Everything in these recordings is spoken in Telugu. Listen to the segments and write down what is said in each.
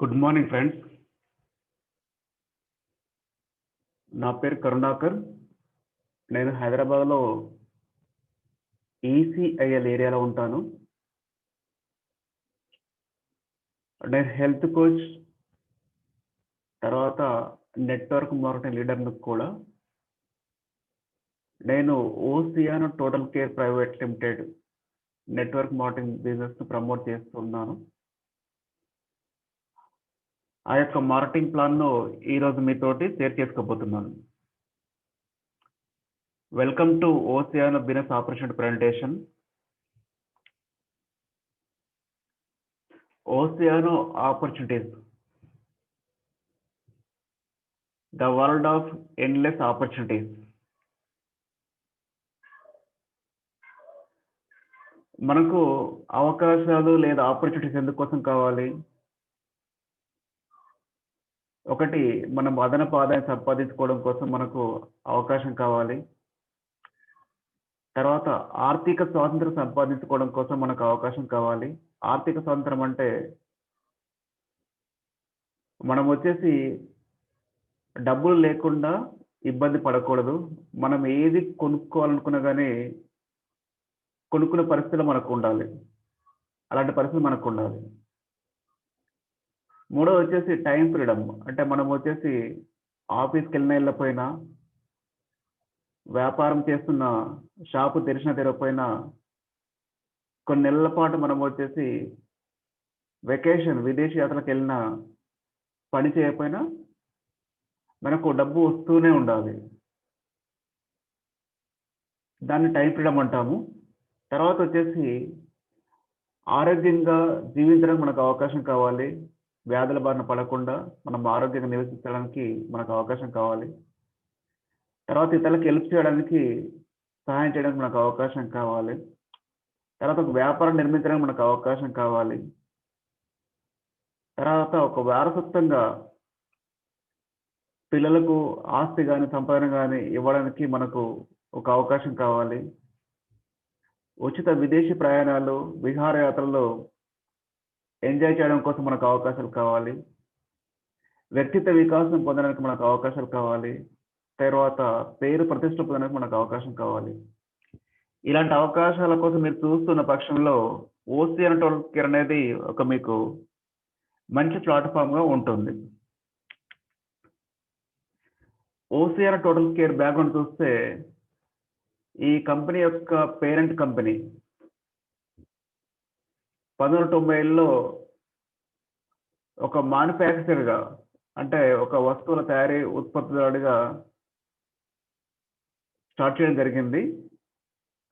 Good morning friends. నా పేరు కరుణాకర్. నేను హైదరాబాద్లో ఈసీఐఎల్ ఏరియాలో ఉంటాను. నేను హెల్త్ కోచ్, తర్వాత నెట్వర్క్ మార్కెటింగ్ లీడర్ను కూడా. నేను Oceano total care private limited network marketing బిజినెస్ను ప్రమోట్ చేస్తున్నాను. ఆ యొక్క మార్కెటింగ్ ప్లాన్ను ఈరోజు మీతోటి షేర్ చేసుకోబోతున్నాను. Welcome to Oceano business opportunity presentation. Oceano opportunities, the world of endless opportunities. మనకు అవకాశాలు లేదా ఆపర్చునిటీస్ ఎందుకోసం కావాలి? ఒకటి, మనం అదనపు ఆదాయం సంపాదించుకోవడం కోసం మనకు అవకాశం కావాలి. తర్వాత ఆర్థిక స్వాతంత్రం సంపాదించుకోవడం కోసం మనకు అవకాశం కావాలి. ఆర్థిక స్వాతంత్రం అంటే మనం వచ్చేసి డబ్బులు లేకుండా ఇబ్బంది పడకూడదు. మనం ఏది కొనుక్కోవాలనుకున్నా కానీ కొనుక్కునే పరిస్థితులు మనకు ఉండాలి. అలాంటి పరిస్థితి మనకు ఉండాలి. మూడోది వచ్చేసి టైం ఫ్రీడమ్. అంటే మనం వచ్చేసి ఆఫీస్కి వెళ్ళినా వెళ్ళకపోయినా, వ్యాపారం చేస్తున్న షాపు తెరిచినా తెరవకపోయినా, కొన్ని నెలల పాటు మనం వచ్చేసి వెకేషన్ విదేశీ యాత్రలకు వెళ్ళినా, పని చేయకపోయినా మనకు డబ్బు వస్తూనే ఉండాలి. దాన్ని టైం ఫ్రీడమ్ అంటాము. తర్వాత వచ్చేసి ఆరోగ్యంగా జీవించడానికి మనకు అవకాశం కావాలి. వ్యాధుల బారిన పడకుండా మనం ఆరోగ్యంగా నివసించడానికి మనకు అవకాశం కావాలి. తర్వాత ఇతరులకు హెల్ప్ చేయడానికి, సహాయం చేయడానికి మనకు అవకాశం కావాలి. తర్వాత ఒక వ్యాపారం నిర్మించడానికి మనకు అవకాశం కావాలి. తర్వాత ఒక వారసత్వంగా పిల్లలకు ఆస్తి కానీ సంపాదన కానీ ఇవ్వడానికి మనకు ఒక అవకాశం కావాలి. ఉచిత విదేశీ ప్రయాణాలు, విహారయాత్రలు ఎంజాయ్ చేయడం కోసం మనకు అవకాశాలు కావాలి. వ్యక్తిత్వ వికాసం పొందడానికి మనకు అవకాశాలు కావాలి. తర్వాత పేరు ప్రతిష్టలు పొందడానికి మనకు అవకాశం కావాలి. ఇలాంటి అవకాశాల కోసం మీరు చూస్తున్న పక్షంలో ఓసియానో టోటల్ కేర్ అనేది ఒక మీకు మంచి ప్లాట్ఫామ్గా ఉంటుంది. ఓసియానో టోటల్ కేర్ బ్యాక్గ్రౌండ్ చూస్తే, ఈ కంపెనీ యొక్క పేరెంట్ కంపెనీ 1990లో ఒక మ్యానుఫ్యాక్చరర్గా, అంటే ఒక వస్తువుల తయారీ ఉత్పత్తిదారుడిగా స్టార్ట్ చేయడం జరిగింది.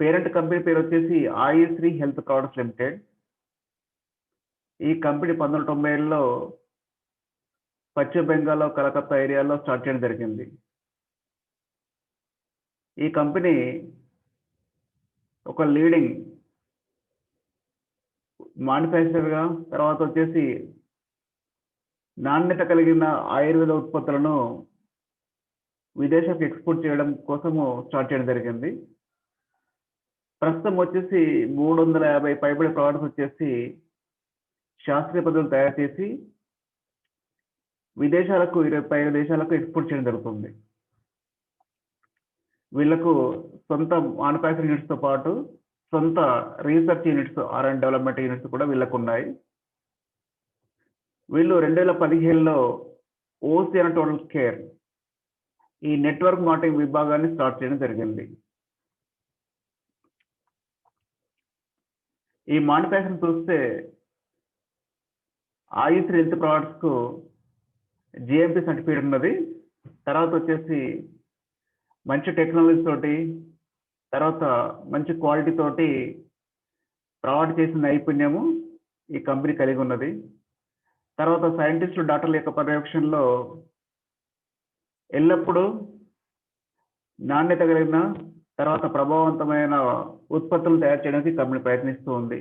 పేరెంట్ కంపెనీ పేరు వచ్చేసి ఆయుశ్రీ హెల్త్ ప్రొడక్ట్స్ లిమిటెడ్. ఈ కంపెనీ 1990లో పశ్చిమ బెంగాల్లో కలకత్తా ఏరియాలో స్టార్ట్ చేయడం జరిగింది. ఈ కంపెనీ ఒక లీడింగ్ మ్యానుఫ్యాక్చరర్గా, తర్వాత వచ్చేసి నాణ్యత కలిగిన ఆయుర్వేద ఉత్పత్తులను విదేశాలకు ఎక్స్పోర్ట్ చేయడం కోసము స్టార్ట్ చేయడం జరిగింది. ప్రస్తుతం వచ్చేసి 350 పైబడి ప్రోడక్ట్స్ వచ్చేసి శాస్త్రీయ పద్ధతులు తయారు చేసి విదేశాలకు 25 దేశాలకు ఎక్స్పోర్ట్ చేయడం జరుగుతుంది. వీళ్లకు సొంత మ్యానుఫ్యాక్చరింగ్ యూనిట్స్తో పాటు సొంత research units, R&D development units కూడా వీళ్ళకు ఉన్నాయి. వీళ్ళు 2015లో ఓసియానో టోటల్ కేర్ ఈ నెట్వర్క్ మార్కెటింగ్ విభాగాన్ని స్టార్ట్ చేయడం జరిగింది. ఈ మ్యానుఫ్యాక్చరింగ్ చూస్తే ఆయుశ్రీ హెల్త్ ప్రొడక్ట్స్కు GMP సర్టిఫికేట్ ఉన్నది. తర్వాత వచ్చేసి మంచి టెక్నాలజీ తోటి, తర్వాత మంచి క్వాలిటీ తోటి ప్రొవైడ్ చేసిన నైపుణ్యము ఈ కంపెనీ కలిగి ఉన్నది. తర్వాత సైంటిస్టులు, డాక్టర్ల యొక్క పర్యవేక్షణలో ఎల్లప్పుడూ నాణ్యత కలిగిన, తర్వాత ప్రభావవంతమైన ఉత్పత్తులను తయారు చేయడానికి కంపెనీ ప్రయత్నిస్తూ ఉంది.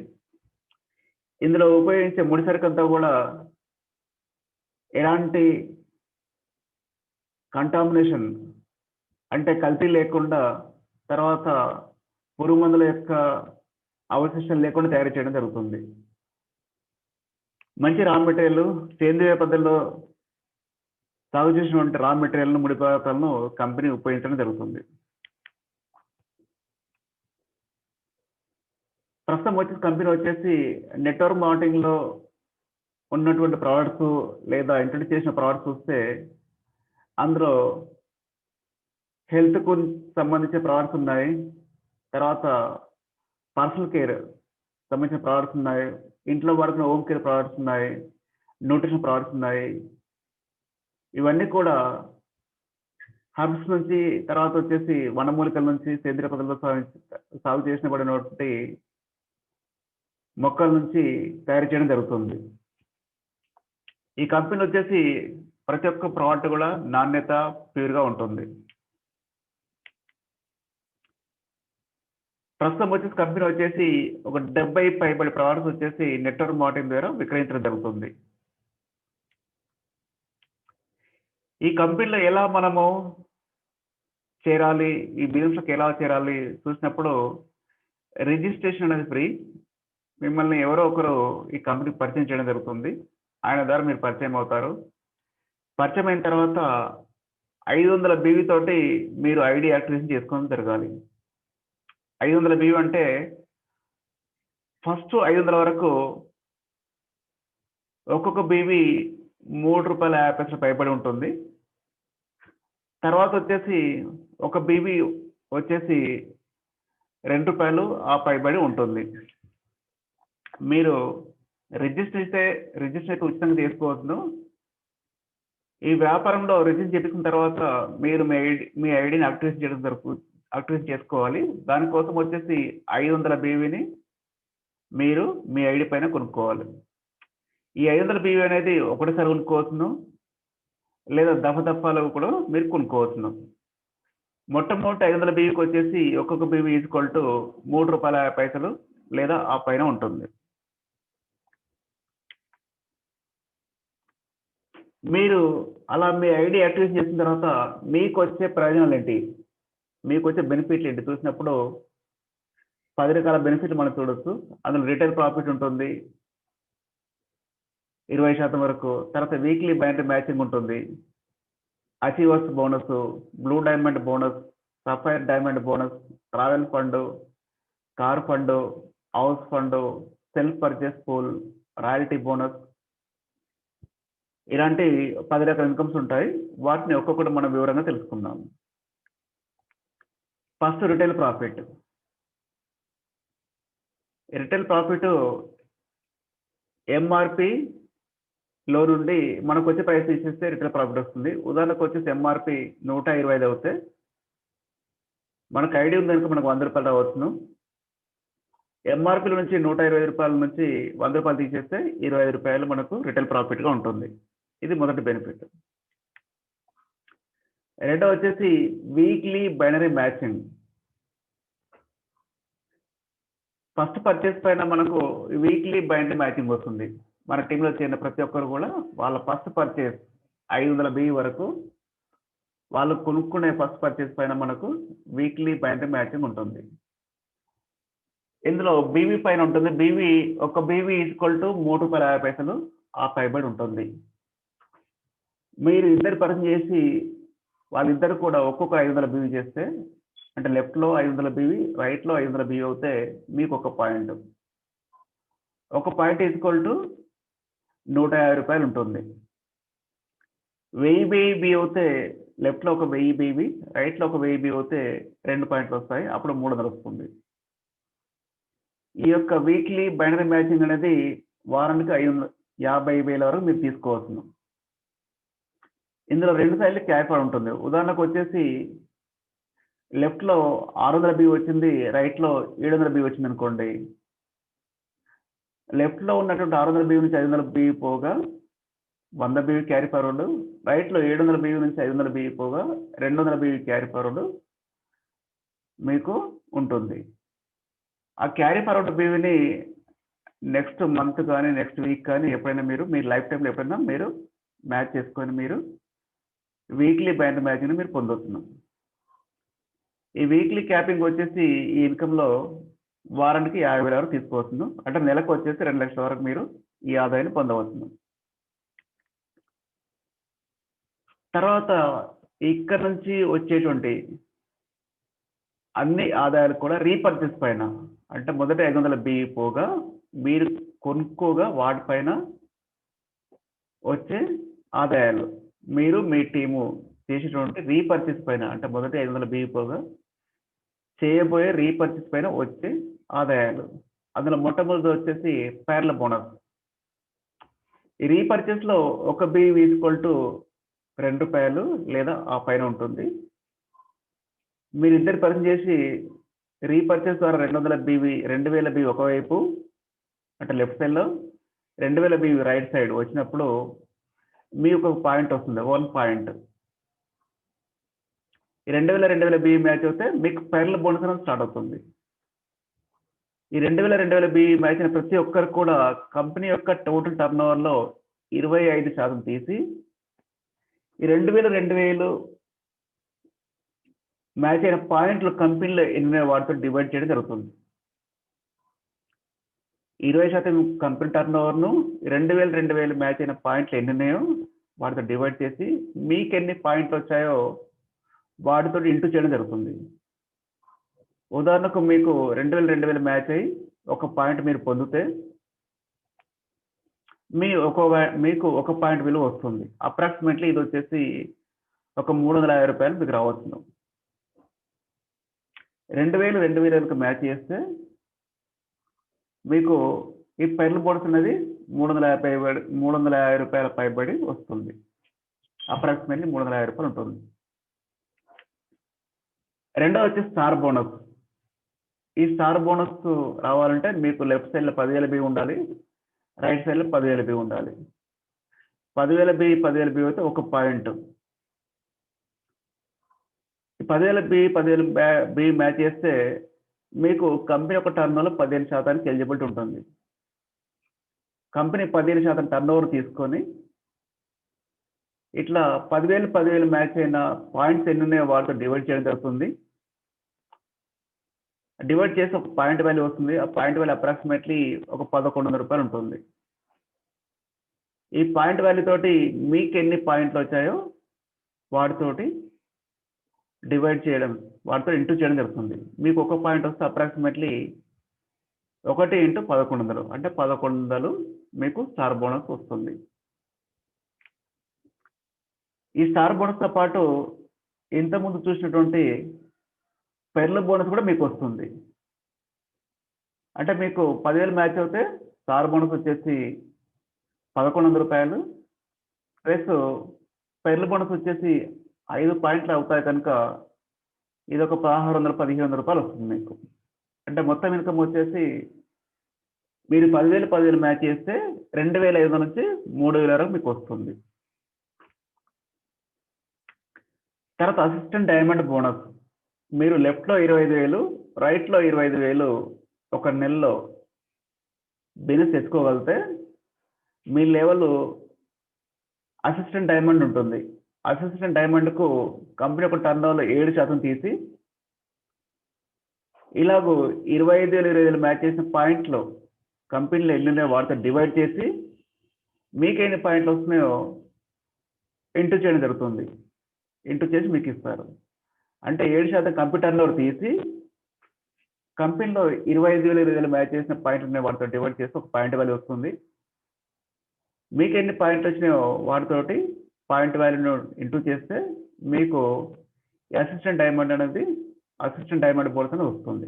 ఇందులో ఉపయోగించే ముడిసరుకంతా కూడా ఎలాంటి కంటామినేషన్, అంటే కల్తీ లేకుండా, తర్వాత పురుగు మందుల యొక్క అవశేషాలు లేకుండా తయారు చేయడం జరుగుతుంది. మంచి రా మెటీరియల్ సేంద్రియ పద్ధతిలో సాగు చేసినటువంటి రా మెటీరియల్ను ముడి పదార్థాలను కంపెనీ ఉపయోగించడం జరుగుతుంది. ప్రస్తుతం వచ్చేసి కంపెనీ వచ్చేసి నెట్వర్క్ మార్కెటింగ్‌లో ఉన్నటువంటి ప్రోడక్ట్స్ లేదా ఇంట్రొడ్యూస్ చేసిన ప్రోడక్ట్స్ చూస్తే అందులో హెల్త్‌కు సంబంధించిన ప్రోడక్ట్స్ ఉన్నాయి. తర్వాత పర్సనల్ కేర్ సంబంధించిన ప్రోడక్ట్స్ ఉన్నాయి. ఇంట్లో వాడుకునే హోమ్ కేర్ ప్రోడక్ట్స్ ఉన్నాయి. న్యూట్రిషన్ ప్రోడక్ట్స్ ఉన్నాయి. ఇవన్నీ కూడా హర్బ్స్ నుంచి తర్వాత వచ్చేసి వనమూలికల నుంచి సేంద్రియ పద్ధతిలో సాగు చేసినబడినటువంటి మొక్కల నుంచి తయారు చేయడం జరుగుతుంది. ఈ కంపెనీ వచ్చేసి ప్రతి ఒక్క ప్రోడక్ట్ కూడా నాణ్యత ప్యూర్‌గా ఉంటుంది. ప్రస్తుతం వచ్చేసి కంపెనీ వచ్చేసి ఒక 70 పైబడి ప్రోడక్ట్స్ వచ్చేసి నెట్వర్క్ మార్కెటింగ్ ద్వారా విక్రయించడం జరుగుతుంది. ఈ కంపెనీలో ఎలా మనము చేరాలి, ఈ బిజినెస్‌లోకి ఎలా చేరాలి చూసినప్పుడు రిజిస్ట్రేషన్ అనేది ఫ్రీ. మిమ్మల్ని ఎవరో ఒకరు ఈ కంపెనీకి పరిచయం చేయడం జరుగుతుంది. ఆయన ద్వారా మీరు పరిచయం అవుతారు. పరిచయం అయిన తర్వాత 500 బీవీ తోటి మీరు ఐడీ యాక్టివేషన్ చేసుకోవడం జరగాలి. 500 బీవీ అంటే ఫస్ట్ 500 వరకు ఒక్కొక్క బీవీ ₹3.50 పైబడి ఉంటుంది. తర్వాత వచ్చేసి ఒక బీవీ వచ్చేసి ₹2 ఆ పైబడి ఉంటుంది. మీరు రిజిస్ట్రేషన్ అయితే ఉచితంగా చేసుకోవచ్చును. ఈ వ్యాపారంలో రిజిస్టర్ చేపించిన తర్వాత మీరు మీ ఐడీని యాక్టివేషన్ చేసుకోవాలి. దానికోసం వచ్చేసి 500 బీవీని మీరు మీ ఐడీ పైన కొనుక్కోవాలి. ఈ 500 బీవీ అనేది ఒకటేసారి కొనుక్కోవచ్చును. లేదా దఫాలు కూడా మీరు కొనుక్కోవచ్చును. మొట్టమొదటి 500 బీవీకి వచ్చేసి ఒక్కొక్క బీవీ ఈక్వల్ టు ₹3.50 లేదా ఆ పైన ఉంటుంది. మీరు అలా మీ ఐడీ యాక్టివేషన్ చేసిన తర్వాత మీకు వచ్చే ప్రయోజనాలు ఏంటి? మీకు వచ్చే బెనిఫిట్లు ఏంటి? చూసినప్పుడు 10 రకాల బెనిఫిట్లు మనం చూడొచ్చు. అందులో రిటైల్ ప్రాఫిట్ ఉంటుంది. 20% వరకు. తర్వాత వీక్లీ బైనరీ మ్యాచింగ్ ఉంటుంది. Achievers bonus, blue diamond bonus, sapphire diamond bonus, travel fund, car fund, house fund, self purchase pool, royalty bonus ఇలాంటి 10 రకాల ఇన్కమ్స్ ఉంటాయి. వాటిని ఒక్కొక్కటి మనం వివరంగా తెలుసుకుందాం. First retail profit. Retail profit ఎంఆర్‌పిలో నుండి మనకు వచ్చే ప్రైస్ తీసేస్తే రిటైల్ ప్రాఫిట్ వస్తుంది. ఉదాహరణకు వచ్చేసి ఎంఆర్‌పి 125 అవుతే మనకు ఐడీ ఉందనుకో మనకు ₹100 రావచ్చును. ఎంఆర్‌పిలో నుంచి ₹125 నుంచి ₹100 తీసేస్తే ₹25 మనకు రిటైల్ ప్రాఫిట్‌గా ఉంటుంది. ఇది మొదటి బెనిఫిట్. రెండోది వచ్చేసి weekly binary matching. First purchase పైన మనకు వీక్లీ బైనరీ మ్యాచింగ్ వస్తుంది. మన టీంలో చేరిన ప్రతి ఒక్కరు కూడా వాళ్ళ ఫస్ట్ పర్చేస్ 500 బీవీ వరకు వాళ్ళు కొనుక్కునే ఫస్ట్ పర్చేస్ పైన మనకు వీక్లీ బైనరీ మ్యాచింగ్ ఉంటుంది. ఇందులో బీవీ పైన ఉంటుంది. ఒక బీవీ ఈక్వల్ టు ₹3.50 ఆ పైబడి ఉంటుంది. మీరు ఇద్దరు పరిచయం చేసి వాళ్ళిద్దరు కూడా ఒక్కొక్క 500 బీవీ చేస్తే అంటే లెఫ్ట్‌లో 500 బీవీ, రైట్‌లో 500 బీవీ అవుతే మీకు ఒక పాయింట్. ఒక పాయింట్ ఈక్వల్ టు ₹150 ఉంటుంది. 1000 బీవీ అవుతే లెఫ్ట్‌లో ఒక 1000 బీవీ, రైట్‌లో ఒక 1000 బీవీ అవుతే 2 పాయింట్లు వస్తాయి. అప్పుడు 300 వస్తుంది. ఈ యొక్క వీక్లీ బైనరీ మ్యాచింగ్ అనేది వారానికి 50,000 వరకు మీరు తీసుకోవచ్చును. ఇందులో 2 సైడ్లు క్యాలిపర్ ఉంటుంది. ఉదాహరణకు వచ్చేసి లెఫ్ట్‌లో 600 బీవీ వచ్చింది. రైట్‌లో 700 బీవీ వచ్చిందనుకోండి. లెఫ్ట్‌లో ఉన్నటువంటి 600 బీవీ నుంచి 500 బీవీ పోగా 100 బీవీ క్యారీ ఫార్వర్డ్. రైట్‌లో 700 బీవీ నుంచి 500 బీవీ పోగా 200 బీవీ క్యారీ ఫార్వర్డ్ మీకు ఉంటుంది. ఆ క్యారీ ఫార్వర్డ్ బీవీని నెక్స్ట్ మంత్ కానీ, నెక్స్ట్ వీక్ కానీ ఎప్పుడైనా మీ లైఫ్ టైమ్‌లో ఎప్పుడైనా మీరు మ్యాచ్ చేసుకొని మీరు వీక్లీ బైనరీ మ్యాచింగ్‌ని మీరు పొందొచ్చును. ఈ వీక్లీ క్యాపింగ్ వచ్చేసి ఈ ఇన్కమ్‌లో వారానికి 50,000 వరకు తీసుకోవచ్చును. అంటే నెలకు వచ్చేసి 2,00,000 వరకు మీరు ఈ ఆదాయాన్ని పొందవచ్చును. తర్వాత ఇక్కడ నుంచి వచ్చేటువంటి అన్ని ఆదాయాలు కూడా రీపర్చేస్ పైన, అంటే మొదట 500 బియ్యి పోగా మీరు కొనుక్కోగా వాటిపైన వచ్చే ఆదాయాలు, మీరు మీ టీము చేసేటువంటి రీపర్చేస్ పైన, అంటే మొదట 500 బియ్యి పోగా చేయబోయే రీపర్చేస్ పైన వచ్చే ఆదాయాలు. అందులో మొట్టమొదటి వచ్చేసి పేర్ల బోనస్. ఈ రీపర్చేస్లో ఒక బియ్యం ఈక్వల్ టు ₹2 లేదా ఆ పైన ఉంటుంది. మీరిద్దరు పరిచయం చేసి రీపర్చేస్ ద్వారా 200 బివి 2000 బివి ఒకవైపు, అంటే లెఫ్ట్ సైడ్లో 2000 బివి రైట్ సైడ్ వచ్చినప్పుడు మీకు ఒక పాయింట్ వస్తుంది, 1 పాయింట్. ఈ 2000 బివి మ్యాచ్ అవుతే మీకు పేర్ల బోనస్ అనేది స్టార్ట్ అవుతుంది. ఈ 2000 బివి మ్యాచ్ అయిన ప్రతి ఒక్కరు కూడా కంపెనీ యొక్క టోటల్ టర్న్ ఓవర్లో 25% తీసి ఈ 2000 మ్యాచ్ అయిన పాయింట్లు కంపెనీలో ఎన్ని వాటితో డివైడ్ చేయడం జరుగుతుంది. 20% కంపెనీ టర్న్ ఓవర్ను 2000 మ్యాచ్ అయిన పాయింట్లు ఎన్ని ఉన్నాయో వాటితో డివైడ్ చేసి మీకు ఎన్ని పాయింట్లు వచ్చాయో వాటితో ఇంటూ చేయడం జరుగుతుంది. ఉదాహరణకు మీకు 2000 మ్యాచ్ అయ్యి ఒక పాయింట్ మీరు పొందితే మీకు ఒక పాయింట్ విలువ వస్తుంది. అప్రాక్సిమేట్లీ ఇది వచ్చేసి ఒక ₹350 మీకు రావచ్చును. 2000 మ్యాచ్ చేస్తే మీకు ఈ పేర్ల బోనస్ అనేది ₹350 పైబడి వస్తుంది. అప్రాక్సిమేట్లీ ₹350 ఉంటుంది. రెండోది వచ్చి స్టార్ బోనస్. ఈ స్టార్ బోనస్ రావాలంటే మీకు లెఫ్ట్ సైడ్లో 10,000 బియ్యం ఉండాలి, రైట్ సైడ్లో 10,000 బియ్యం ఉండాలి. 10,000 బియ్యం అయితే ఒక పాయింట్. 10,000 బియ్యం మ్యాచ్ చేస్తే మీకు కంపెనీ యొక్క టర్న్ ఓవర్లో 15% ఎలిజిబిలిటీ ఉంటుంది. కంపెనీ 15% టర్న్ ఓవర్ తీసుకొని ఇట్లా 10,000 మ్యాచ్ అయిన పాయింట్స్ ఎన్ని ఉన్నాయో వాటితో డివైడ్ చేయడం జరుగుతుంది. డివైడ్ చేసి ఒక పాయింట్ వాల్యూ వస్తుంది. ఆ పాయింట్ వాల్యూ అప్రాక్సిమేట్లీ ఒక ₹1,100 ఉంటుంది. ఈ పాయింట్ వాల్యూ తోటి మీకు ఎన్ని పాయింట్లు వచ్చాయో వాటితోటి డివైడ్ చేయడం, వాటితో ఇంటూ చేయడం జరుగుతుంది. మీకు ఒక పాయింట్ వస్తే అప్రాక్సిమేట్లీ 1 × 1100, అంటే 1100 మీకు స్టార్ బోనస్ వస్తుంది. ఈ స్టార్ బోనస్తో పాటు ఇంతకుముందు చూసినటువంటి పేర్ల బోనస్ కూడా మీకు వస్తుంది. అంటే మీకు 10,000 మ్యాచ్ అవుతే స్టార్ బోనస్ వచ్చేసి ₹1,100 ప్లస్ పేర్ల బోనస్ వచ్చేసి 5 పాయింట్లు అవుతాయి కనుక ఇది ఒక ₹1,600-1,700 వస్తుంది మీకు. అంటే మొత్తం ఇన్కమ్ వచ్చేసి మీరు 10,000 మ్యాచ్ చేస్తే 2,500 నుంచి 3,000 వరకు మీకు వస్తుంది. తర్వాత అసిస్టెంట్ డైమండ్ బోనస్. మీరు లెఫ్ట్లో 25,000, రైట్లో 25,000 ఒక నెలలో బిజినెస్ తెచ్చుకోగలిగితే మీ లెవెల్ అసిస్టెంట్ డైమండ్ ఉంటుంది. అసిస్టెంట్ డైమండ్కు కంపెనీ యొక్క టర్న్ ఓవర్లో 7% తీసి ఇలాగూ 25,000 మ్యాచ్ చేసిన పాయింట్లు కంపెనీలో ఎన్ని ఉన్నాయో వాటితో డివైడ్ చేసి మీకు ఎన్ని పాయింట్లు వస్తున్నాయో ఇంటూ చేయడం జరుగుతుంది. ఇంటూ చేసి మీకు ఇస్తారు. అంటే 7% కంపెనీ టర్న్ ఓవర్ తీసి కంపెనీలో 25,000 మ్యాచ్ చేసిన పాయింట్లు ఉన్నాయి వాటితో డివైడ్ చేసి ఒక పాయింట్ వాల్యూ వస్తుంది. మీకు ఎన్ని పాయింట్లు వచ్చినాయో వాటితోటి పాయింట్ వాల్యూను ఇంటూ చేస్తే మీకు అసిస్టెంట్ డైమండ్ బోనస్ అనేది వస్తుంది.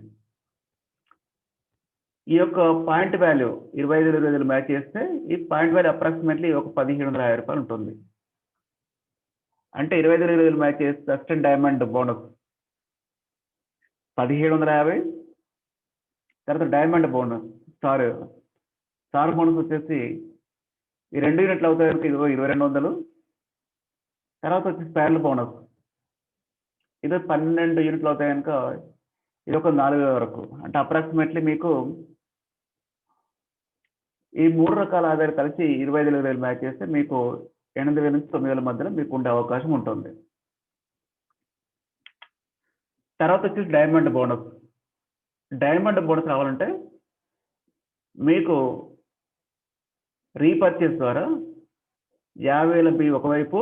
ఈ యొక్క పాయింట్ వాల్యూ 25,000 మ్యాచ్ చేస్తే ఈ పాయింట్ వాల్యూ అప్రాక్సిమేట్లీ ఒక ₹1,750 ఉంటుంది. అంటే 25,000 మ్యాచ్ చేస్తే అసిస్టెంట్ డైమండ్ బోనస్ 1,750. తర్వాత డైమండ్ బోనస్ స్టార్ బోనస్ వచ్చేసి ఈ 2 యూనిట్లు అవుతాయి కనుక ఇది 2,200. తర్వాత వచ్చి పేర్ల బోనస్ ఇది 12 యూనిట్లు అవుతాయి కనుక ఇది ఒక 4,000 వరకు. అంటే అప్రాక్సిమేట్లీ మీకు ఈ 3 రకాల ఆదాయాలు కలిసి 25,000 మ్యాచ్ చేస్తే మీకు 8,000 నుంచి 9,000 మధ్యలో మీకు ఉండే అవకాశం ఉంటుంది. తర్వాత వచ్చేసి డైమండ్ బోనస్. డైమండ్ బోనస్ రావాలంటే మీకు రీపర్చేస్ ద్వారా 50,000 బీవీ ఒకవైపు,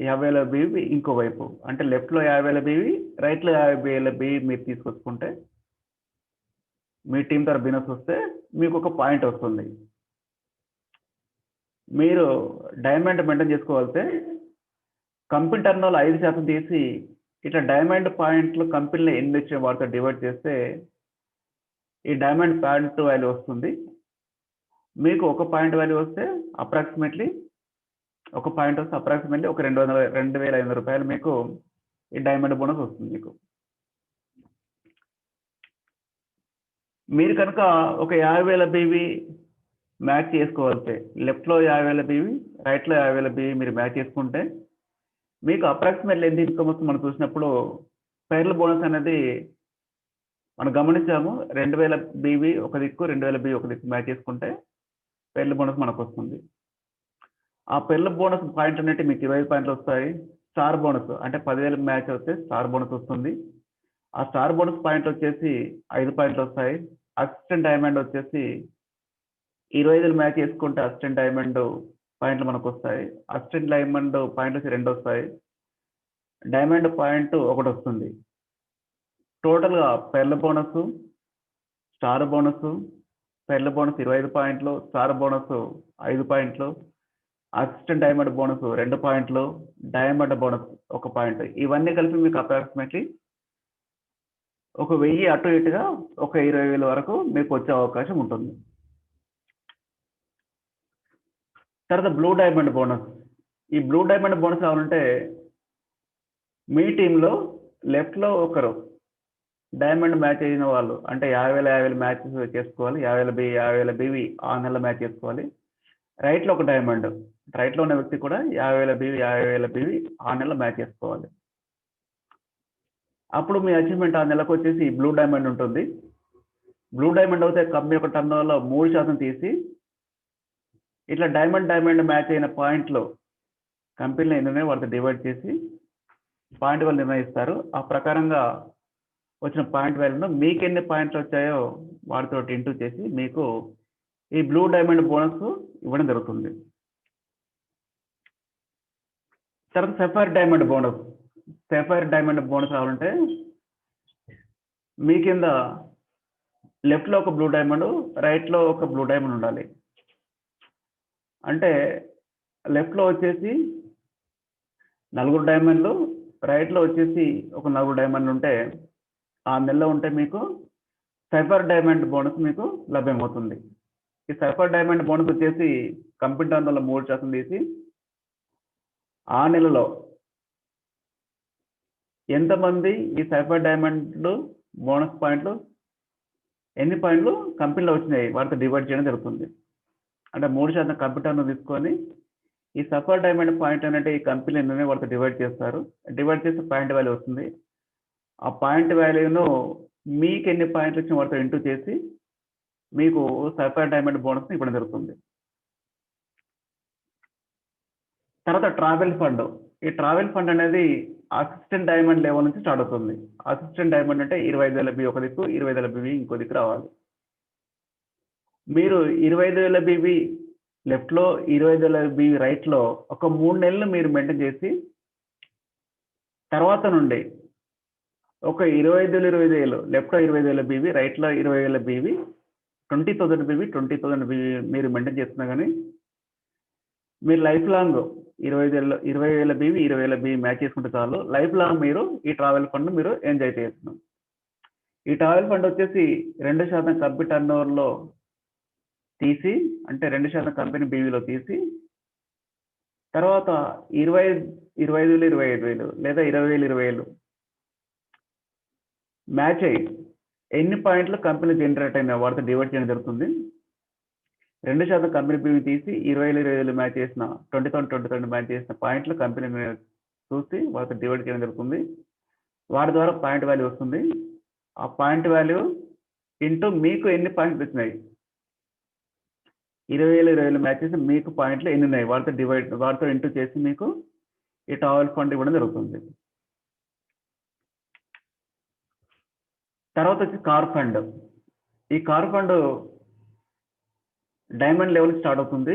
50,000 బీవీ ఇంకోవైపు. అంటే లెఫ్ట్లో 50,000 బీవీ, రైట్లో 50,000 బీవీ మీరు తీసుకొచ్చుకుంటే మీ టీం తరఫు బిజినెస్ వస్తే మీకు ఒక పాయింట్ వస్తుంది. మీరు డైమండ్ మెయింటైన్ చేసుకోవాలంటే కంపెనీ టర్నోవర్లో 5% తీసి ఇట్లా డైమండ్ పాయింట్లు కంపెనీలో ఎన్ని వచ్చిన వాటితో డివైడ్ చేస్తే ఈ డైమండ్ పాయింట్ వాల్యూ వస్తుంది. మీకు ఒక పాయింట్ వాల్యూ వస్తే అప్రాక్సిమేట్లీ ఒక 2,500 రూపాయలు మీకు ఈ డైమండ్ బోనస్ వస్తుంది మీకు. మీరు కనుక ఒక 50,000 బీవీ మ్యాచ్ చేసుకోవాలంటే లెఫ్ట్లో 50,000 బీవీ, రైట్లో 50,000 బీవీ మీరు మ్యాచ్ చేసుకుంటే మీకు అప్రాక్సిమేట్లీ ఎంత ఇన్కమ్ వస్తుంది మనం చూసినప్పుడు పేర్ల బోనస్ అనేది మనం గమనించాము. 2,000 బీవీ ఒక దిక్కు, 2,000 బీవీ ఒక దిక్కు మ్యాచ్ చేసుకుంటే పేర్ల బోనస్ మనకు వస్తుంది. ఆ పేర్ల బోనస్ పాయింట్ అనేవి మీకు 20 పాయింట్లు వస్తాయి. స్టార్ బోనస్ అంటే 10,000 మ్యాచ్ వస్తే స్టార్ బోనస్ వస్తుంది. ఆ స్టార్ బోనస్ పాయింట్ వచ్చేసి 5 పాయింట్లు వస్తాయి. అసిస్టెంట్ డైమండ్ వచ్చేసి 25,000 మ్యాచ్ చేసుకుంటే అసిస్టెంట్ డైమండ్ పాయింట్లు మనకు వస్తాయి. అసిస్టెంట్ డైమండ్ పాయింట్లు వచ్చి 2 వస్తాయి. డైమండ్ పాయింట్ 1 వస్తుంది. టోటల్గా పెర్ల బోనస్, స్టార్ బోనస్, పెర్ల బోనస్ 25 పాయింట్లు, స్టార్ బోనస్ 5 పాయింట్లు, అసిస్టెంట్ డైమండ్ బోనస్ 2 పాయింట్లు, డైమండ్ బోనస్ 1 పాయింట్. ఇవన్నీ కలిపి మీకు అప్రాక్సిమేట్లీ ఒక 1000 అటు ఇటుగా ఒక 20,000 వరకు మీకు వచ్చే అవకాశం ఉంటుంది. తర్వాత బ్లూ డైమండ్ బోనస్. ఈ బ్లూ డైమండ్ బోనస్ కావాలంటే మీ టీంలో లెఫ్ట్లో ఒకరు డైమండ్ మ్యాచ్ అయిన వాళ్ళు అంటే 50,000 మ్యాచెస్ చేసుకోవాలి. 50,000 బీవీ ఆ నెల మ్యాచ్ చేసుకోవాలి. రైట్లో ఒక డైమండ్, రైట్లో ఉన్న వ్యక్తి కూడా 50,000 బీవీ ఆ నెల మ్యాచ్ చేసుకోవాలి. అప్పుడు మీ అచీవ్మెంట్ ఆ నెలకు వచ్చేసి బ్లూ డైమండ్ ఉంటుంది. బ్లూ డైమండ్ అయితే కంపెనీ యొక్క టర్నోవర్లో 3% తీసి ఇట్లా డైమండ్ మ్యాచ్ అయిన పాయింట్లు కంపెనీలో ఎన్ని వాటితో డివైడ్ చేసి పాయింట్ వాళ్ళు నిర్ణయిస్తారు. ఆ ప్రకారంగా వచ్చిన పాయింట్ వాల్యూను మీకు ఎన్ని పాయింట్లు వచ్చాయో వాటితో ఇంటూ చేసి మీకు ఈ బ్లూ డైమండ్ బోనస్ ఇవ్వడం జరుగుతుంది. తర్వాత sapphire diamond bonus. Sapphire diamond bonus కావాలంటే మీ కింద లెఫ్ట్లో ఒక బ్లూ డైమండ్, రైట్లో ఒక బ్లూ డైమండ్ ఉండాలి. అంటే లెఫ్ట్లో వచ్చేసి 4 డైమండ్లు, రైట్లో వచ్చేసి ఒక 4 డైమండ్లు ఉంటే ఆ నెలలో ఉంటే మీకు సఫైర్ డైమండ్ బోనస్ మీకు లభ్యమవుతుంది. ఈ సఫైర్ డైమండ్ బోనస్ వచ్చేసి కంపెనీ టర్నోవర్లో 3% తీసి ఆ నెలలో ఎంతమంది ఈ సఫైర్ డైమండ్ బోనస్ పాయింట్లు ఎన్ని పాయింట్లు కంపెనీలో వచ్చినాయి వాటితో డివైడ్ చేయడం జరుగుతుంది. అంటే 3% కంప్యూటర్ను తీసుకొని ఈ సఫైర్ డైమండ్ పాయింట్ అంటే ఈ కంపెనీ ఎన్ని వాటితో డివైడ్ చేస్తారు. డివైడ్ చేస్తే పాయింట్ వాల్యూ వస్తుంది. ఆ పాయింట్ వాల్యూను మీకు ఎన్ని పాయింట్లు వచ్చిన వాటితో ఇంటూ చేసి మీకు సఫైర్ డైమండ్ బోనస్ని ఇవ్వడం జరుగుతుంది. తర్వాత ట్రావెల్ ఫండ్. ఈ ట్రావెల్ ఫండ్ అనేది అసిస్టెంట్ డైమండ్ లెవెల్ నుంచి స్టార్ట్ అవుతుంది. అసిస్టెంట్ డైమండ్ అంటే 25,000 బీవీ ఒక దిక్కు, 20,000 బీవీ ఇంకో దిక్కు రావాలి. మీరు 25,000 బీవీ లెఫ్ట్లో, 25,000 బీవీ రైట్లో ఒక 3 నెలలు మీరు మెయింటైన్ చేసి తర్వాత నుండి ఒక 25,000 లెఫ్ట్లో 25,000 బీవీ, రైట్లో 20,000 బీవీ, 20,000 బీవీ, 20,000 బీవీ మీరు మెయింటైన్ చేస్తున్నా కానీ మీరు life long 20,000 BV, 20,000 BV match చేసుకుంటే చాలు. లైఫ్ లాంగ్ మీరు ఈ ట్రావెల్ ఫండ్ మీరు ఎంజాయ్ చేయొచ్చు. ఈ ట్రావెల్ ఫండ్ వచ్చేసి 2% కంపెనీ టర్నోవర్లో తీసి అంటే 2% కంపెనీ బీవీలో తీసి తర్వాత 25,000 25,000 లేదా 20,000 20,000 మ్యాచ్ అయ్యి ఎన్ని పాయింట్లు కంపెనీ జనరేట్ అయిన వాటితో డివైడ్ చేయడం జరుగుతుంది. 2% కంపెనీ బీవీ తీసి 20,000 మ్యాచ్ చేసిన 20,000 మ్యాచ్ చేసిన పాయింట్లు కంపెనీ చూసి వాటితో డివైడ్ చేయడం జరుగుతుంది. వాటి ద్వారా పాయింట్ వాల్యూ వస్తుంది. ఆ పాయింట్ వాల్యూ ఇంటూ మీకు ఎన్ని పాయింట్లు వచ్చినాయి, 20,000 మ్యాచ్ చేసి మీకు పాయింట్లు ఎన్ని ఉన్నాయి వాటితో ఇంటూ చేసి మీకు ఈ ట్రావెల్ ఫండ్ ఇవ్వడం జరుగుతుంది. తర్వాత వచ్చి కార్ ఫండ్. ఈ car fund diamond level start అవుతుంది.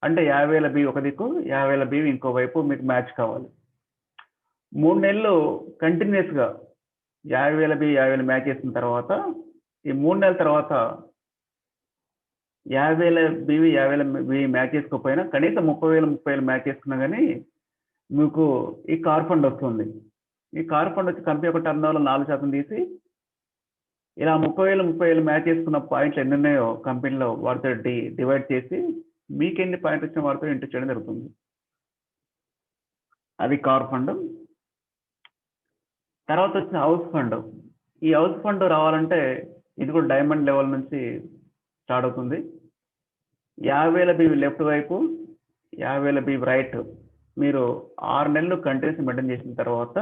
అంటే 50,000 బి ఒక దిక్కు, 50,000 బి ఇంకో వైపు మీకు మ్యాచ్ కావాలి. 3 నెలలు కంటిన్యూస్గా 50,000 బి 50,000 మ్యాచ్ చేసిన తర్వాత ఈ 3 నెలల తర్వాత 50,000 బివి 50,000 బి మ్యాచ్ చేసుకోకపోయినా కనీసం 30,000 మ్యాచ్ చేసుకున్నా కానీ మీకు ఈ కార్ ఫండ్ వస్తుంది. ఈ కార్ ఫండ్ వచ్చి కంపెనీ యొక్క టర్న్ ఓవర్లో 4% తీసి ఇలా 30,000 మ్యాచ్ చేసుకున్న పాయింట్లు ఎన్ని ఉన్నాయో కంపెనీలో వాటితో డివైడ్ చేసి మీకు ఎన్ని పాయింట్లు వచ్చిన వాటితో ఇంటూ చేయడం జరుగుతుంది. అది కార్ ఫండ్. తర్వాత వచ్చిన హౌస్ ఫండ్. ఈ హౌస్ ఫండ్ రావాలంటే ఇది కూడా డైమండ్ లెవెల్ నుంచి స్టార్ట్ అవుతుంది. 50,000 బి లెఫ్ట్ వైపు, 50,000 బి రైట్ మీరు 6 నెలలు కంటిన్యూస్ మెయింటైన్ చేసిన తర్వాత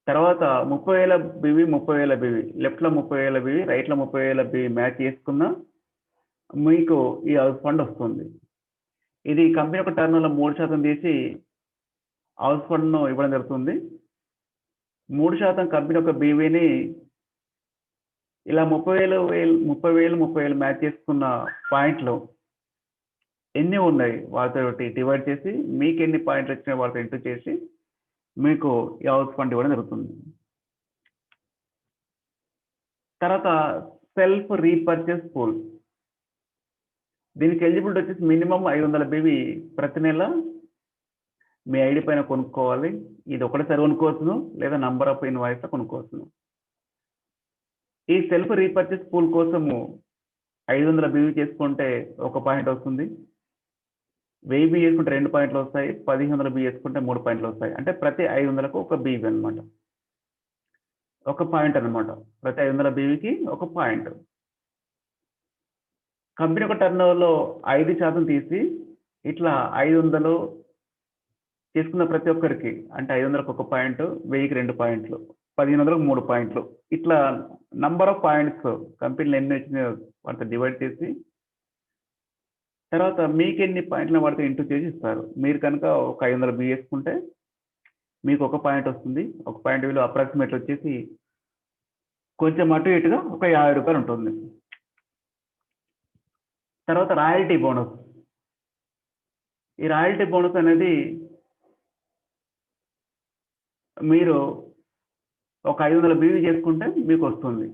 30,000 బివి 30,000 బివి లెఫ్ట్లో 30,000 బివి రైట్లో 30,000 బివి మ్యాచ్ చేసుకున్నా మీకు ఈ హౌస్ ఫండ్ వస్తుంది. ఇది కంపెనీ యొక్క టర్న్ 3% తీసి హౌస్ ఫండ్ను ఇవ్వడం జరుగుతుంది. 3% కంపెనీ యొక్క బీవీని ఇలా 30,000 మ్యాచ్ చేసుకున్న పాయింట్లు ఎన్ని ఉన్నాయి వాటితో డివైడ్ చేసి మీకు ఎన్ని పాయింట్లు వచ్చినాయి వాటితో ఇంటూ చేసి మీకు ఈ హౌస్ ఫండ్ ఇవ్వడం జరుగుతుంది. తర్వాత సెల్ఫ్ రీపర్చేస్ పూల్. దీనికి ఎలిజిబిలిటీ వచ్చేసి మినిమం 500 బివి ప్రతి నెల మీ ఐడి పైన కొనుక్కోవాలి. ఇది ఒకటేసారి కొనుక్కోవచ్చును లేదా నంబర్ ఆఫ్ ఇన్వాయిస్లో కొనుక్కోవచ్చును. ఈ సెల్ఫ్ రీపర్చేస్ పూల్ కోసము 500 బివి చేసుకుంటే 1 పాయింట్ వస్తుంది. 1000 బి చేసుకుంటే 2 పాయింట్లు వస్తాయి. 1500 బి చేసుకుంటే 3 పాయింట్లు వస్తాయి. అంటే ప్రతి 500కు 1 బీవీ అనమాట, 1 పాయింట్ అనమాట. ప్రతి 500 బీవీకి 1 పాయింట్. కంపెనీ యొక్క టర్న్ ఓవర్లో 5% తీసి ఇట్లా 500 చేసుకున్న ప్రతి ఒక్కరికి అంటే 500కు 1 పాయింట్, 1000కి 2 పాయింట్లు, 1500కు 3 పాయింట్లు, ఇట్లా నంబర్ ఆఫ్ పాయింట్స్ కంపెనీలు ఎన్ని వచ్చినాయో వాటితో డివైడ్ చేసి తర్వాత మీకు ఎన్ని పాయింట్లు వాటితో ఇంటూ చేసి ఇస్తారు. మీరు కనుక ఒక 500 బి వేసుకుంటే మీకు 1 పాయింట్ వస్తుంది. 1 పాయింట్ విలువ అప్రాక్సిమేట్ వచ్చేసి కొంచెం అటు ఇటుగా ఒక 50 రూపాయలు ఉంటుంది. తర్వాత రాయల్టీ బోనస్. ఈ రాయల్టీ బోనస్ అనేది మీరు ఒక 500 బీవీ చేసుకుంటే మీకు వస్తుంది.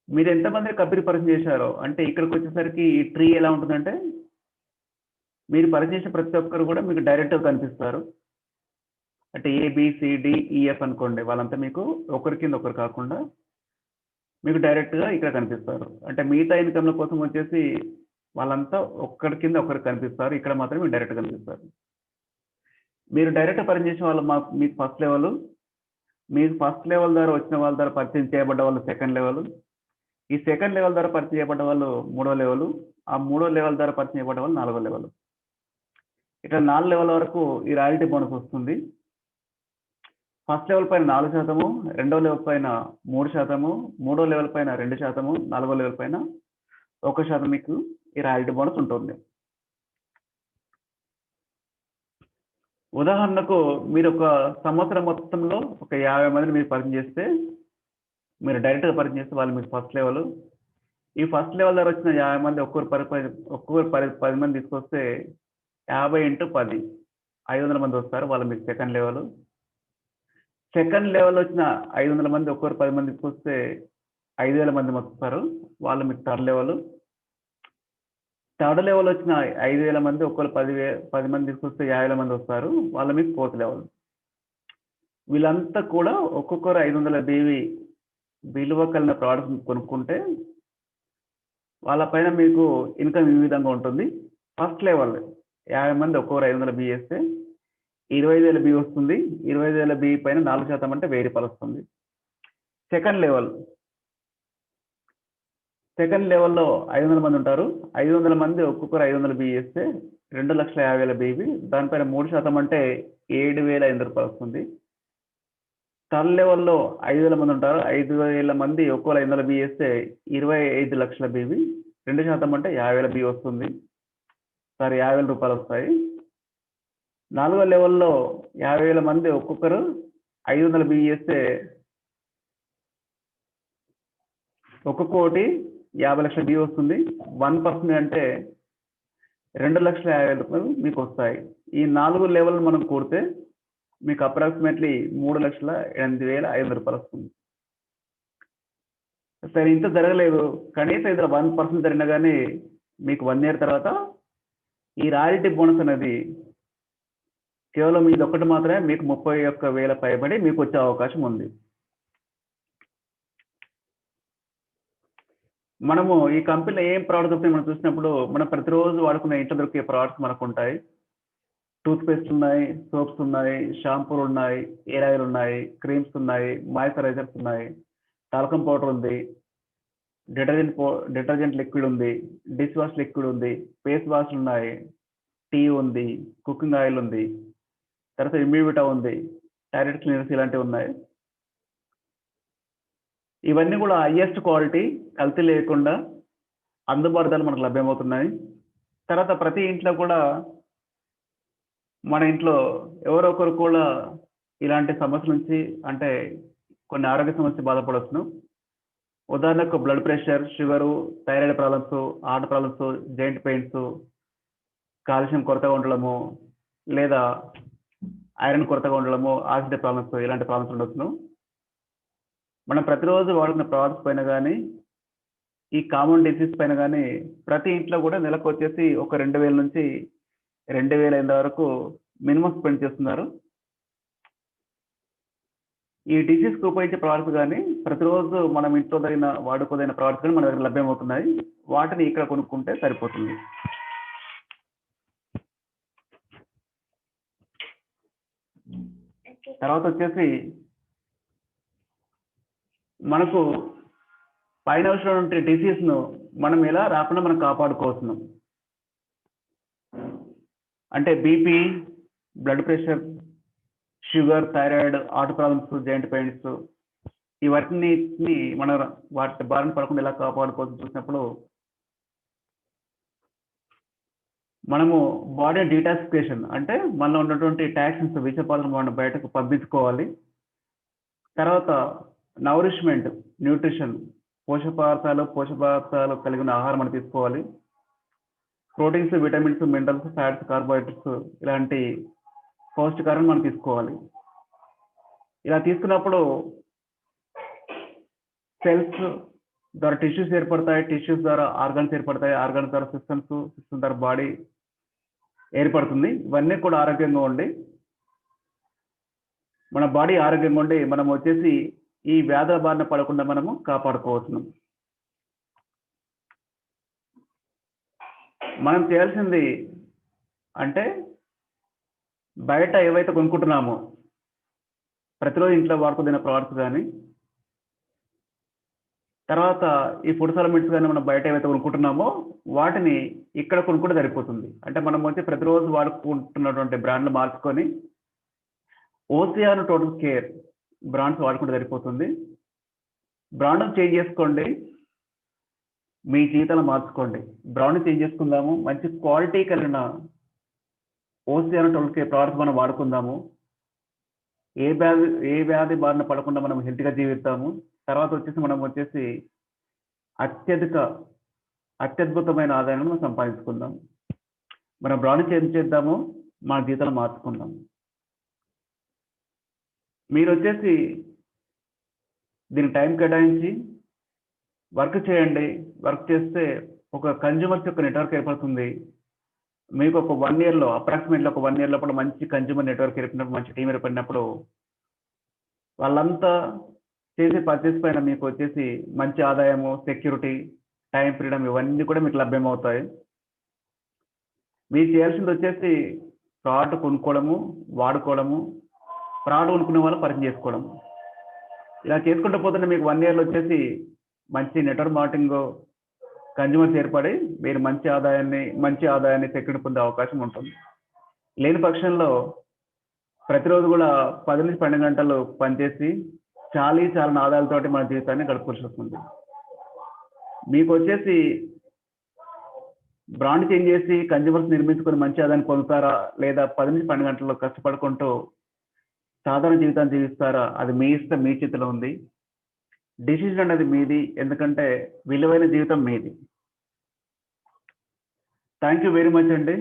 మీరు ఎంతమంది కంపెనీ పరిచయం చేశారో అంటే ఇక్కడికి వచ్చేసరికి ఈ ట్రీ ఎలా ఉంటుందంటే మీరు పరిచయం చేసిన ప్రతి ఒక్కరు కూడా మీకు డైరెక్ట్గా కనిపిస్తారు. అంటే ABCDEF అనుకోండి, వాళ్ళంతా మీకు ఒకరి కింద ఒకరు కాకుండా మీకు డైరెక్ట్గా ఇక్కడ కనిపిస్తారు. అంటే మిగతా ఇన్కమ్ల కోసం వచ్చేసి వాళ్ళంతా ఒక్కడి కింద ఒకరు కనిపిస్తారు, ఇక్కడ మాత్రం మీకు డైరెక్ట్ కనిపిస్తారు. మీరు డైరెక్ట్ పరిచయం చేసిన వాళ్ళు మీకు ఫస్ట్ లెవెల్, మీకు ఫస్ట్ లెవెల్ ద్వారా వచ్చిన వాళ్ళ ద్వారా పరిచయం చేయబడ్డ వాళ్ళు సెకండ్ లెవెల్, ఈ సెకండ్ లెవెల్ ద్వారా పరిచయం చేయబడ్డ వాళ్ళు 3వ లెవెల్, ఆ 3వ లెవెల్ ద్వారా పరిచయం చేయబడ్డ వాళ్ళు 4వ లెవెల్. ఇట్లా 4 లెవెల్ వరకు ఈ రాయల్టీ బోనస్ వస్తుంది. ఫస్ట్ లెవెల్ పైన 4%, 2వ లెవెల్ పైన 3%, 3వ లెవెల్ పైన 2%, 4వ లెవెల్ పైన 1% మీకు ఈ రాయల్టీ బోనస్ ఉంటుంది. ఉదాహరణకు మీరు ఒక సంవత్సరం మొత్తంలో ఒక 50 మందిని మీరు పరిచయం చేస్తే, మీరు డైరెక్ట్గా పరిచయం చేస్తే వాళ్ళు మీకు ఫస్ట్ లెవెల్. ఈ ఫస్ట్ లెవెల్ ద్వారా వచ్చిన 50 మంది ఒక్కొక్కరు 10 మంది తీసుకొస్తే 50 × 10 500 మంది వస్తారు, వాళ్ళు మీకు సెకండ్ లెవెల్. సెకండ్ లెవెల్ వచ్చిన 500 మంది ఒక్కొక్కరు 10 మంది తీసుకొస్తే 5,000 మంది వస్తారు, వాళ్ళు మీకు థర్డ్ లెవెల్. థర్డ్ లెవెల్ వచ్చిన 5,000 మంది ఒక్కొక్కరు 10 మంది తీసుకొస్తే 50,000 మంది వస్తారు, వాళ్ళు మీకు ఫోర్త్ లెవెల్. వీళ్ళంతా కూడా ఒక్కొక్కరు 500 బీవీ విలువ కలిగిన ప్రోడక్ట్స్ కొనుక్కుంటే వాళ్ళ పైన మీకు ఇన్కమ్ ఈ విధంగా ఉంటుంది. ఫస్ట్ లెవెల్ 50 మంది ఒక్కొక్కరు 500 బి వేస్తే 25,000 బి వస్తుంది. 25,000 బి పైన 4% అంటే 1,000 రూపాయలు వస్తుంది. సెకండ్ లెవెల్లో 500 మంది ఉంటారు. 500 మంది ఒక్కొక్కరు 500 బి వేస్తే 2,50,000 బీవి, దానిపైన 3% అంటే 7,500 రూపాయలు వస్తుంది. థర్డ్ లెవెల్లో 5,000 మంది ఉంటారు. 5,000 మంది ఒక్కొక్కరు 500 బి వేస్తే 25 లక్షల బీవి, 2% అంటే 50,000 బి వస్తుంది. 50,000 రూపాయలు వస్తాయి. 4వ లెవెల్లో 50,000 మంది ఒక్కొక్కరు 500 బి వేస్తే 1,00,00,000 50 లక్షల డ్యూ వస్తుంది. 1% అంటే 2,50,000 మీకు వస్తాయి. ఈ 4 లెవెల్ మనం కూడితే మీకు అప్రాక్సిమేట్లీ 3,08,500 వస్తుంది. సరే, ఇంత జరగలేదు, కనీసం ఇందులో 1% జరిగినా కానీ మీకు 1 ఇయర్ తర్వాత ఈ రాయల్టీ బోనస్ అనేది కేవలం ఇది ఒక్కటి మాత్రమే మీకు 31,000 పైబడి మీకు వచ్చే అవకాశం ఉంది. మనము ఈ కంపెనీలో ఏం ప్రోడక్ట్ దొరుకుతాయి మనం చూసినప్పుడు మనం ప్రతిరోజు వాడుకునే ఇంట్లో దొరికే ప్రోడక్ట్స్ మనకు ఉంటాయి. టూత్పేస్ట్ ఉన్నాయి, సోప్స్ ఉన్నాయి, షాంపూలు ఉన్నాయి, ఎయిర్ ఆయిల్ ఉన్నాయి, క్రీమ్స్ ఉన్నాయి, మాయిశ్చరైజర్స్ ఉన్నాయి, టాల్కమ్ పౌడర్ ఉంది, డిటర్జెంట్ లిక్విడ్ ఉంది, డిష్ వాష్ లిక్విడ్ ఉంది, ఫేస్ వాష్ ఉన్నాయి, టీ ఉంది, కుకింగ్ ఆయిల్ ఉంది, తర్వాత ఇమ్యూవిటా ఉంది, టాయిలెట్ క్లీనర్స్ ఇలాంటివి ఉన్నాయి. ఇవన్నీ కూడా హైయెస్ట్ క్వాలిటీ, కల్తీ లేకుండా అందుబాటు ధరలు మనకు లభ్యమవుతున్నాయి. తర్వాత ప్రతి ఇంట్లో కూడా మన ఇంట్లో ఎవరో ఒకరు కూడా ఇలాంటి సమస్యల నుంచి అంటే కొన్ని ఆరోగ్య సమస్యలు బాధపడవచ్చును. ఉదాహరణకు blood pressure, sugar, thyroid problems, heart problems, joint pains, calcium కొరతగా ఉండడము, లేదా ఐరన్ కొరతగా ఉండడము, ఆక్సిడెంట్ ప్రాబ్లమ్స్, ఇలాంటి ప్రాబ్లమ్స్ ఉండొచ్చును. మనం ప్రతిరోజు వాడుకున్న ప్రోడక్ట్స్ పైన కానీ ఈ కామన్ డిసీజ్ పైన కానీ ప్రతి ఇంట్లో కూడా నెలకు వచ్చేసి ఒక 2,000 నుంచి 2,500 వరకు మినిమం స్పెండ్ చేస్తున్నారు. ఈ డిసీజ్కి ఉపయోగించే ప్రోడక్ట్స్ కానీ ప్రతిరోజు మనం ఇంట్లో వాడుకోదైన ప్రోడక్ట్స్ కానీ మన దగ్గర లభ్యమవుతున్నాయి. వాటిని ఇక్కడ కొనుక్కుంటే సరిపోతుంది. తర్వాత వచ్చేసి మనకు పైన వచ్చినటువంటి డిసీజ్ను మనం ఎలా రాకుండా మనం కాపాడుకోవచ్చును. అంటే BP, blood pressure, sugar, thyroid, heart problems, joint pains, ఇవన్నీ మన వాటి బారిన పడకుండా ఎలా కాపాడుకోవచ్చు చూసినప్పుడు మనము బాడీ డీటాక్సిఫికేషన్ అంటే మనలో ఉన్నటువంటి టాక్సిన్స్, విషపాలను మనం బయటకు పంపించుకోవాలి. తర్వాత నౌరిష్మెంట్, న్యూట్రిషన్, పోషక పదార్థాలు కలిగిన ఆహారం మనం తీసుకోవాలి. Proteins, vitamins, minerals, fats, carbohydrates ఇలాంటి పౌష్టికారం మనం తీసుకోవాలి. ఇలా తీసుకున్నప్పుడు సెల్స్ ద్వారా టిష్యూస్ ఏర్పడతాయి, టిష్యూస్ ద్వారా ఆర్గన్స్ ఏర్పడతాయి, ఆర్గన్స్ ద్వారా సిస్టమ్ ద్వారా బాడీ ఏర్పడుతుంది. ఇవన్నీ కూడా ఆరోగ్యంగా ఉండి మన బాడీ ఆరోగ్యంగా ఉండి మనం వచ్చేసి ఈ వ్యాధుల బారిన పడకుండా మనము కాపాడుకోవచ్చును. మనం చేయాల్సింది అంటే బయట ఏవైతే కొనుక్కుంటున్నామో ప్రతిరోజు ఇంట్లో వాడుకునే ప్రోడక్ట్స్ కానీ తర్వాత ఈ ఫుడ్ సప్లిమెంట్స్ కానీ మనం బయట ఏవైతే కొనుక్కుంటున్నామో వాటిని ఇక్కడ కొనుక్కుంటే సరిపోతుంది. అంటే మనం వచ్చి ప్రతిరోజు వాడుకుంటున్నటువంటి బ్రాండ్లు మార్చుకొని ఓసియాన్ టోటల్ కేర్ బ్రాండ్స్ వాడుకుంటే సరిపోతుంది. బ్రాండ్ చేంజ్ చేసుకోండి, మీ జీవితాలు మార్చుకోండి. బ్రాండ్ చేంజ్ చేసుకుందాము, మంచి క్వాలిటీ కలిగిన ఓసియాన్ టోటల్ కేర్ ప్రోడక్ట్స్ మనం వాడుకుందాము. ఏ వ్యాధి బారిన పడకుండా మనం హెల్త్గా జీవిస్తాము. తర్వాత వచ్చేసి మనం వచ్చేసి అత్యద్భుతమైన ఆదాయాన్ని మనం సంపాదించుకుందాం. మన బ్రాండ్ చేంజ్ చేద్దాము, మన జీవితాలు మార్చుకుందాం. మీరు వచ్చేసి దీనికి టైం కేటాయించి వర్క్ చేయండి. వర్క్ చేస్తే ఒక కన్జ్యూమర్స్ యొక్క నెట్వర్క్ ఏర్పడుతుంది. మీకు ఒక 1 ఇయర్లో అప్రాక్సిమేట్లీ ఒక 1 ఇయర్ లోపల మంచి కన్జ్యూమర్ నెట్వర్క్ ఏర్పడినప్పుడు, మంచి టీం ఏర్పడినప్పుడు వాళ్ళంతా చేసే పర్చేస్ పైన మీకు వచ్చేసి మంచి ఆదాయము, సెక్యూరిటీ, టైం ఫ్రీడమ్ ఇవన్నీ కూడా మీకు లభ్యమవుతాయి. మీరు చేయాల్సింది వచ్చేసి ప్రోడక్ట్ కొనుక్కోవడము, వాడుకోవడము, ప్రోడక్ట్ కొనుక్కునే వాళ్ళు పరిచయం చేసుకోవడం. ఇలా చేసుకుంటూ పోతుంటే మీకు 1 ఇయర్లో వచ్చేసి మంచి నెట్వర్క్ మార్కెటింగ్ కన్జ్యూమర్స్ ఏర్పడి మీరు మంచి ఆదాయాన్ని సెక్యూరిటీ పొందే అవకాశం ఉంటుంది. లేని పక్షంలో ప్రతిరోజు కూడా 10 నుంచి 12 గంటలు పనిచేసి చాలా ఆదాయాలతోటి మన జీవితాన్ని గడుపుకోవాల్సి వస్తుంది. మీకు వచ్చేసి బ్రాండ్ చేంజ్ చేసి కన్జ్యూమర్స్ నిర్మించుకొని మంచి ఆదాయాన్ని పొందుతారా, లేదా 10 నుంచి 12 గంటల్లో కష్టపడుకుంటూ సాధారణ జీవితాన్ని జీవిస్తారా, అది మీ ఇష్టం, మీ చేతిలో ఉంది. డిసిజన్ అనేది మీది, ఎందుకంటే విలువైన జీవితం మీది. థ్యాంక్ యూ వెరీ మచ్ అండి.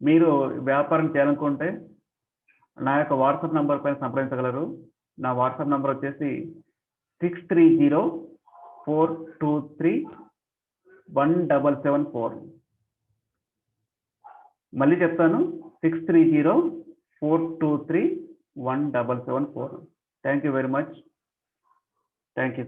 మీరు వ్యాపారం చేయాలనుకుంటే నా యొక్క వాట్సాప్ నంబర్ పైన సంప్రదించగలరు. నా వాట్సాప్ నంబర్ వచ్చేసి 6304231774. మళ్ళీ చెప్తాను, 6304231774. Thank you very much. Thank you.